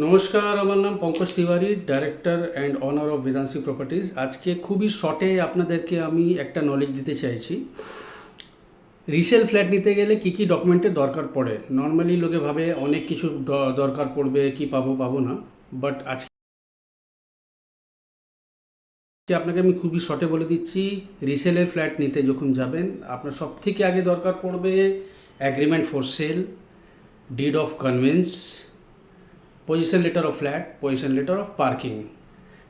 নমস্কার, আমার নাম Pankaj Tiwari, director and owner of Vedansi properties. আজকে খুবই শর্টে আপনাদেরকে আমি একটা নলেজ দিতে চাইছি। রিসেল ফ্ল্যাট নিতে গেলে কী কী ডকুমেন্টের দরকার পড়ে। নর্মালি লোকে ভাবে অনেক কিছু দরকার পড়বে, কি পাবো পাবো না, বাট আজকে আপনাকে আমি খুবই শর্টে বলে দিচ্ছি। রিসেলের ফ্ল্যাট নিতে যখন যাবেন, আপনার সব থেকে আগে দরকার পড়বে agreement for sale, did of convince, position letter of flat, position letter of parking.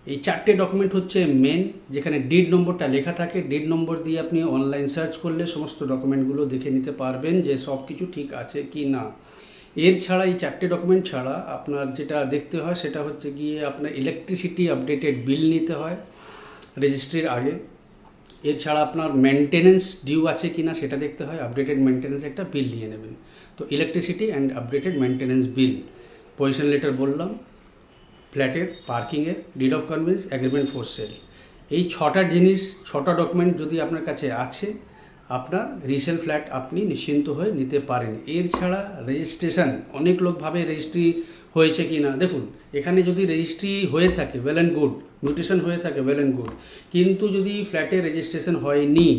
এই চারটে ডকুমেন্ট হচ্ছে মেন। যেখানে ডিড নম্বরটা লেখা থাকে, ডিড নম্বর দিয়ে আপনি অনলাইন সার্চ করলে সমস্ত ডকুমেন্টগুলো দেখে নিতে পারবেন যে সব কিছু ঠিক আছে কি না। এর ছাড়া, এই চারটে ডকুমেন্ট ছাড়া আপনার যেটা দেখতে হয় সেটা হচ্ছে গিয়ে আপনার ইলেকট্রিসিটি আপডেটেড বিল নিতে হয় রেজিস্ট্রির আগে। এর ছাড়া আপনার মেনটেনেন্স ডিউ আছে কি না সেটা দেখতে হয়, আপডেটেড মেনটেনেন্স একটা বিল নিয়ে নেবেন। তো electricity and updated maintenance bill, position letter বললাম, ফ্ল্যাটের, পার্কিংয়ের, did of convince, agreement for sale. এই ছটা জিনিস, ছটা ডকুমেন্ট যদি আপনার কাছে আছে, আপনার রিসেল ফ্ল্যাট আপনি নিশ্চিন্ত হয়ে নিতে পারেন। এর ছাড়া রেজিস্ট্রেশন, অনেক লোক ভাবে রেজিস্ট্রি হয়েছে কি না। দেখুন, এখানে যদি রেজিস্ট্রি হয়ে থাকে ওয়েল অ্যান্ড গুড, মিউটেশন হয়ে থাকে ওয়েল অ্যান্ড গুড, কিন্তু যদি ফ্ল্যাটে রেজিস্ট্রেশন হয়নি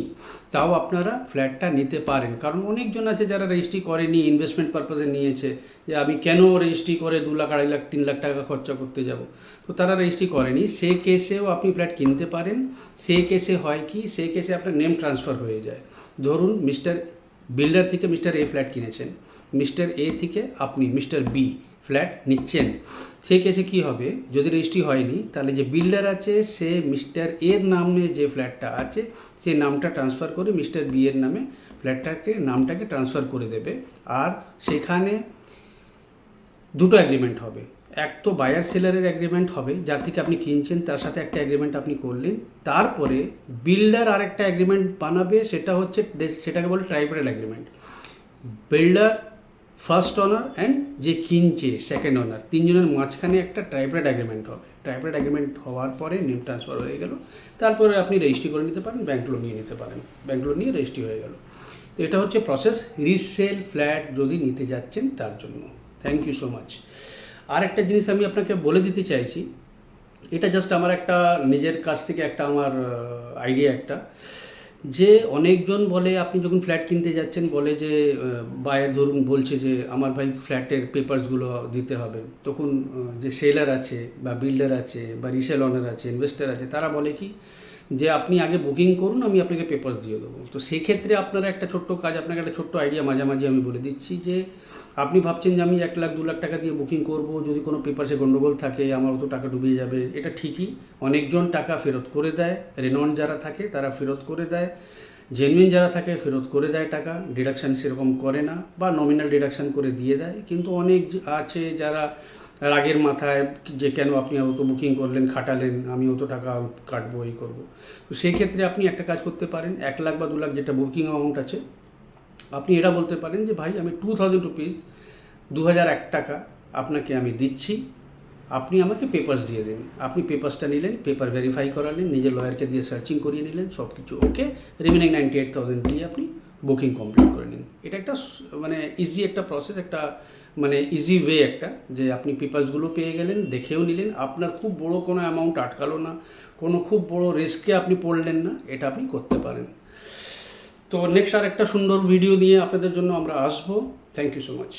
তাও আপনারা ফ্ল্যাটটা নিতে পারেন। কারণ অনেকজন আছে যারা রেজিস্ট্রি করেনি, ইনভেস্টমেন্ট পারপাসে নিয়েছে, যে আমি কেন রেজিস্ট্রি করে 2 লাখ, 2.5 লাখ, 3 লাখ টাকা খরচা করতে যাব। তো তারা রেজিস্ট্রি করেনি, সে কেসেও আপনি ফ্ল্যাট কিনতে পারেন। সে কেসে হয় কি, সে কেসে আপনার নেম ট্রান্সফার হয়ে যায়। ধরুন মিস্টার বিল্ডার থেকে মিস্টার এ ফ্ল্যাট কিনেছেন, মিস্টার এ থেকে আপনি মিস্টার বি ফ্ল্যাট নিচ্ছেন। সেই কেসে কী হবে, যদি রেজিস্ট্রি হয়নি তাহলে যে বিল্ডার আছে সে মিস্টার এর নামে যে ফ্ল্যাটটা আছে সে নামটা ট্রান্সফার করে মিস্টার বি এর নামে নামটাকে ট্রান্সফার করে দেবে। আর সেখানে দুটো অ্যাগ্রিমেন্ট হবে। এক তো বায়ার সেলারের অ্যাগ্রিমেন্ট হবে, যার থেকে আপনি কিনছেন তার সাথে একটা অ্যাগ্রিমেন্ট আপনি করলেন। তারপরে বিল্ডার আর একটা অ্যাগ্রিমেন্ট বানাবে, সেটাকে বলে ট্রাইব্রেড agreement. Builder, first owner and যে কিনছে সেকেন্ড অনার, তিনজনের মাঝখানে একটা ট্রাইব্রেড অ্যাগ্রিমেন্ট হবে। ট্রাইব্রেড অ্যাগ্রিমেন্ট হওয়ার পরে নেম ট্রান্সফার হয়ে গেল, তারপরে আপনি রেজিস্ট্রি করে নিতে পারেন, ব্যাঙ্ক লোন নিয়ে নিতে পারেন, ব্যাঙ্ক লোন নিয়ে রেজিস্ট্রি হয়ে গেল। তো এটা হচ্ছে প্রসেস রিসেল ফ্ল্যাট যদি নিতে যাচ্ছেন তার জন্য। Thank you so much. আর একটা জিনিস আমি আপনাকে বলে দিতে চাইছি, এটা জাস্ট আমার একটা নিজের কাছ থেকে একটা আমার আইডিয়া একটা, যে অনেকজন বলে আপনি যখন ফ্ল্যাট কিনতে যাচ্ছেন বলে যে বায়ার ধরুন বলছে যে আমার ভাই ফ্ল্যাটের পেপারসগুলো দিতে হবে, তখন যে সেলার আছে বা বিল্ডার আছে বা রিসেল অনার আছে, ইনভেস্টার আছে, তারা বলে কি যে আপনি আগে বুকিং করুন, আমি আপনাকে পেপারস দিয়ে দেবো। তো সেক্ষেত্রে আপনারা একটা ছোট্ট কাজ, আপনাকে একটা ছোট্ট আইডিয়া মাঝামাঝি আমি বলে দিচ্ছি, যে আপনি ভাবছেন যে আমি 1 লাখ 2 লাখ টাকা দিয়ে বুকিং করব, যদি কোনো পেপারসে গণ্ডগোল থাকে আমার অত টাকা ডুবিয়ে যাবে। এটা ঠিকই, অনেকজন টাকা ফেরত করে দেয়, রেনন যারা থাকে তারা ফেরত করে দেয়, জেনুইন যারা থাকে ফেরত করে দেয় টাকা, ডিডাকশান সেরকম করে না বা নমিনাল ডিডাকশান করে দিয়ে দেয়। কিন্তু অনেক আছে যারা রাগের মাথায় যে কেন আপনি অত বুকিং করলেন, খাটালেন, আমি অত টাকা কাটবো, এই করবো। তো সেই ক্ষেত্রে আপনি একটা কাজ করতে পারেন, 1 লাখ বা 2 লাখ যেটা বুকিং অ্যামাউন্ট আছে, আপনি এটা বলতে পারেন যে ভাই আমি 2000 রুপিস, 2001 টাকা আপনাকে আমি দিচ্ছি, আপনি আমাকে পেপারস দিয়ে দিন। আপনি পেপারসটা নিলেন, পেপার ভেরিফাই করালেন, নিজের লয়ারকে দিয়ে সার্চিং করিয়ে নিলেন, সব কিছু ওকে, রিমেনিং 98,000 দিয়ে আপনি বুকিং কমপ্লিট করে নিন। এটা একটা মানে ইজি একটা প্রসেস, একটা মানে ইজি ওয়ে একটা, যে আপনি পেপারসগুলো পেয়ে গেলেন, দেখেও নিলেন, আপনার খুব বড় কোনো অ্যামাউন্ট আটকালো না, কোনো খুব বড় রিস্কে আপনি পড়লেন না, এটা আপনি করতে পারেন। তো নেক্সট আর একটা সুন্দর ভিডিও নিয়ে আপনাদের জন্য আমরা আসবো। Thank you so much.